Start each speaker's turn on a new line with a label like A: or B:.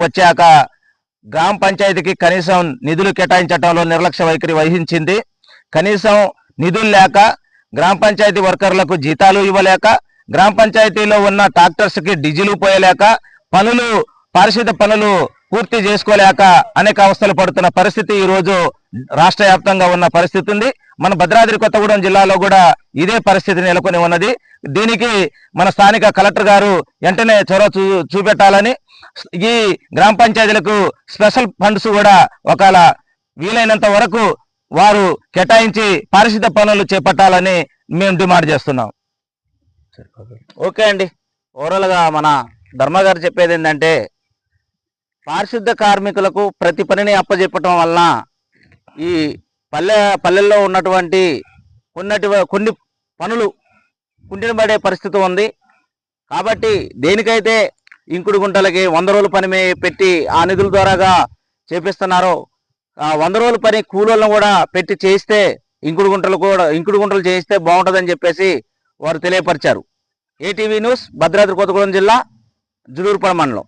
A: వచ్చాక గ్రామ పంచాయతీకి కనీసం నిధులు కేటాయించడంలో నిర్లక్ష్య వైఖరి వహించింది. కనీసం నిధులు లేక గ్రామ పంచాయతీ వర్కర్లకు జీతాలు ఇవ్వలేక గ్రామ పంచాయతీలో ఉన్న ట్రాక్టర్స్కి డీజిల్ పోయలేక పారిశుద్ధ పనులు పూర్తి చేసుకోలేక అనేక అవస్థలు పడుతున్న పరిస్థితి ఈ రోజు రాష్ట్ర వ్యాప్తంగా ఉన్న పరిస్థితి ఉంది. మన భద్రాద్రి కొత్తగూడెం జిల్లాలో కూడా ఇదే పరిస్థితి నెలకొని ఉన్నది. దీనికి మన స్థానిక కలెక్టర్ గారు వెంటనే చొరవ చూపెట్టాలని, ఈ గ్రామ పంచాయతీలకు స్పెషల్ ఫండ్స్ కూడా ఒకవేళ వీలైనంత వరకు వారు కేటాయించి పారిశుద్ధ పనులు చేపట్టాలని మేము డిమాండ్ చేస్తున్నాం. ఓకే అండి, ఓవరాల్గా మన ధర్మ గారు చెప్పేది ఏంటంటే, పారిశుద్ధ కార్మికులకు ప్రతి పనిని అప్పచెప్పటం వలన ఈ పల్లెల్లో ఉన్నటువంటి కొన్ని పనులు కుంటినబడే పరిస్థితి ఉంది. కాబట్టి దేనికైతే ఇంకుడు గుంటలకి 100 రోజుల పని పెట్టి ఆ నిధుల ద్వారాగా చేపిస్తున్నారో 100 రోజుల పని కూలీలను కూడా పెట్టి చేయిస్తే ఇంకుడు గుంటలు చేయిస్తే బాగుంటుందని చెప్పేసి వారు తెలియపరిచారు. ఏటీవీ న్యూస్, భద్రాద్రి కొత్తగూడెం జిల్లా, జులూరుపాడు మండలం.